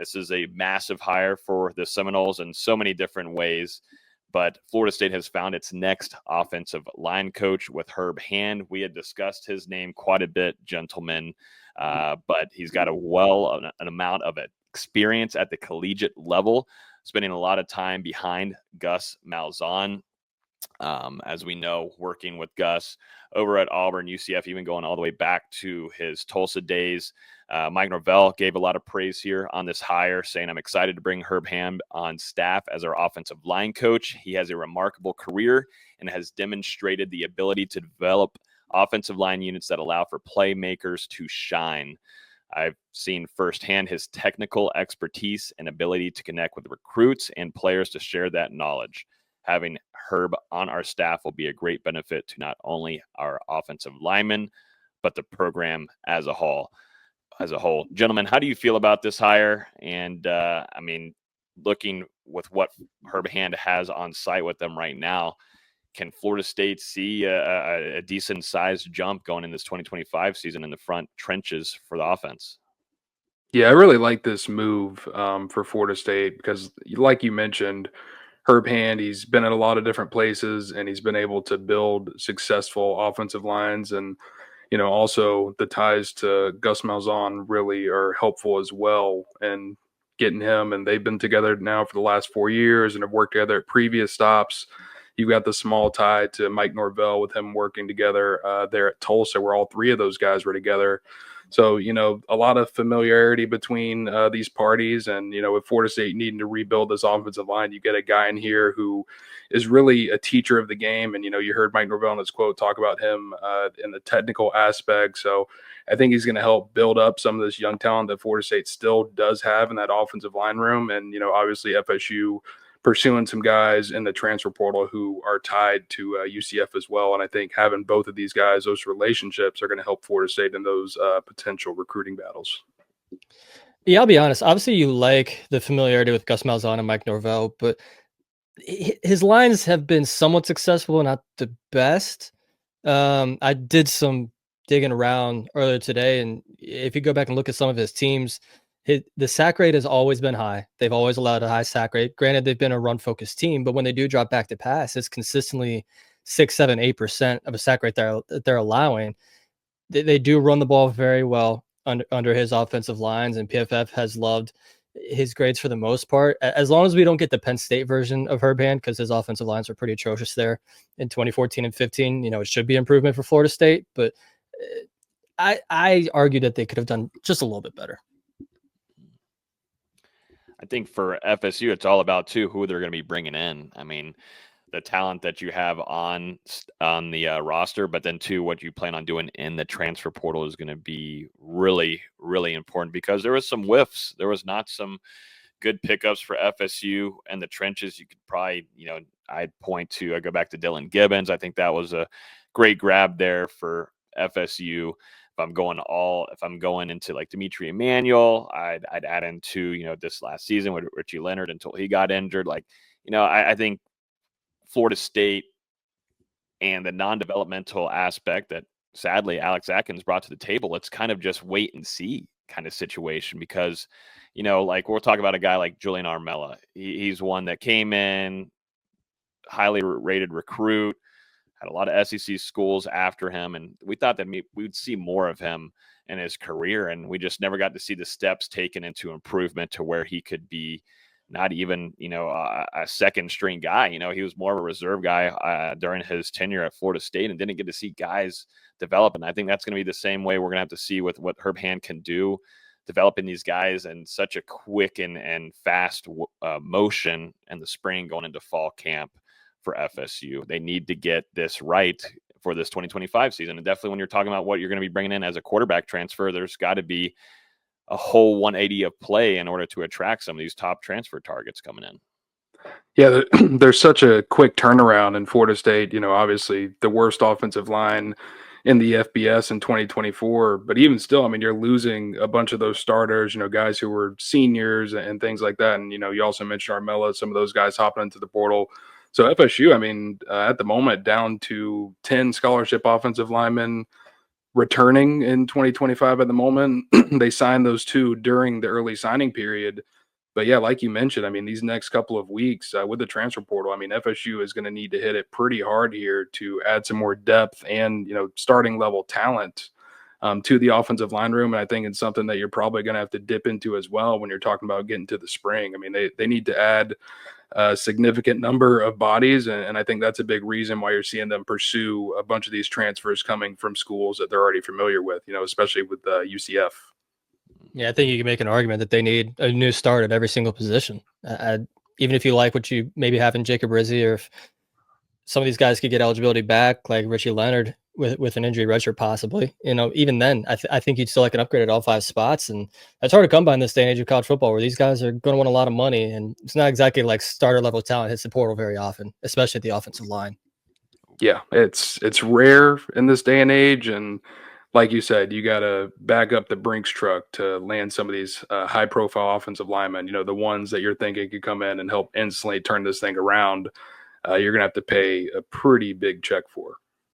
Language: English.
This is a massive hire for the Seminoles in so many different ways. But Florida State has found its next offensive line coach with Herb Hand. We had discussed his name quite a bit, gentlemen, but he's got an amount of experience at the collegiate level, spending a lot of time behind Gus Malzahn. As we know, working with Gus over at Auburn, UCF, even going all the way back to his Tulsa days. Mike Norvell gave a lot of praise here on this hire, saying, "I'm excited to bring Herb Hand on staff as our offensive line coach. He has a remarkable career and has demonstrated the ability to develop offensive line units that allow for playmakers to shine. I've seen firsthand his technical expertise and ability to connect with recruits and players to share that knowledge. Having Herb on our staff will be a great benefit to not only our offensive linemen, but the program as a whole. Gentlemen, how do you feel about this hire? And looking with what Herb Hand has on site with them right now, can Florida State see a decent sized jump going in this 2025 season in the front trenches for the offense? Yeah, I really like this move for Florida State because, like you mentioned, Herb Hand, he's been at a lot of different places and he's been able to build successful offensive lines. And, also the ties to Gus Malzahn really are helpful as well in getting him. And they've been together now for the last 4 years and have worked together at previous stops. You've got the small tie to Mike Norvell with him working together there at Tulsa, where all three of those guys were together. So, a lot of familiarity between these parties. And, with Florida State needing to rebuild this offensive line, you get a guy in here who is really a teacher of the game. And, you heard Mike Norvell in his quote talk about him in the technical aspect. So I think he's going to help build up some of this young talent that Florida State still does have in that offensive line room. And, obviously FSU pursuing some guys in the transfer portal who are tied to UCF as well. And I think having both of these guys, those relationships are going to help Florida State in those potential recruiting battles. Yeah, I'll be honest. Obviously, you like the familiarity with Gus Malzahn and Mike Norvell, but his lines have been somewhat successful, not the best. I did some digging around earlier today, and if you go back and look at some of his teams, the sack rate has always been high. They've always allowed a high sack rate. Granted, they've been a run-focused team, but when they do drop back to pass, it's consistently 6, 7, 8% of a sack rate that they're allowing. They do run the ball very well under his offensive lines, and PFF has loved his grades for the most part. As long as we don't get the Penn State version of Herb Hand, because his offensive lines were pretty atrocious there in 2014 and 15, it should be improvement for Florida State. But I argue that they could have done just a little bit better. I think for FSU, it's all about, too, who they're going to be bringing in. I mean, the talent that you have on the roster, but then, too, what you plan on doing in the transfer portal is going to be really, really important because there was some whiffs. There was not some good pickups for FSU and the trenches. You could probably, I'd point to, I go back to Dylan Gibbons. I think that was a great grab there for FSU. If I'm going into like Dimitri Emmanuel, I'd add into, this last season with Richie Leonard until he got injured. I think Florida State and the non-developmental aspect that sadly Alex Atkins brought to the table, it's kind of just wait and see kind of situation because, we'll talk about a guy like Julian Armella. He's one that came in, highly rated recruit, had a lot of SEC schools after him, and we thought that we would see more of him in his career, and we just never got to see the steps taken into improvement to where he could be not even, a second string guy. He was more of a reserve guy during his tenure at Florida State and didn't get to see guys develop, and I think that's going to be the same way we're going to have to see with what Herb Hand can do, developing these guys in such a quick and fast motion in the spring going into fall camp. For FSU, they need to get this right for this 2025 season. And definitely when you're talking about what you're going to be bringing in as a quarterback transfer, there's got to be a whole 180 of play in order to attract some of these top transfer targets coming in. Yeah, there's such a quick turnaround in Florida State. Obviously the worst offensive line in the FBS in 2024. But even still, you're losing a bunch of those starters, guys who were seniors and things like that. And, you also mentioned Armella, some of those guys hopping into the portal. So FSU, at the moment, down to 10 scholarship offensive linemen, returning in 2025 at the moment. They signed those two during the early signing period. But yeah, like you mentioned, I mean, these next couple of weeks with the transfer portal, I mean, FSU is going to need to hit it pretty hard here to add some more depth and, starting level talent to the offensive line room. And I think it's something that you're probably going to have to dip into as well when you're talking about getting to the spring. I mean, they need to add a significant number of bodies. And I think that's a big reason why you're seeing them pursue a bunch of these transfers coming from schools that they're already familiar with, especially with UCF. Yeah, I think you can make an argument that they need a new start at every single position. Even if you like what you maybe have in Jacob Rizzi, or if some of these guys could get eligibility back, like Richie Leonard with an injury redshirt possibly, even then, I think you'd still like an upgrade at all 5 spots. And that's hard to come by in this day and age of college football, where these guys are going to want a lot of money. And it's not exactly like starter level talent hits the portal very often, especially at the offensive line. Yeah, it's rare in this day and age. And like you said, you got to back up the Brinks truck to land some of these high-profile offensive linemen. The ones that you're thinking could come in and help instantly turn this thing around. You're going to have to pay a pretty big check for.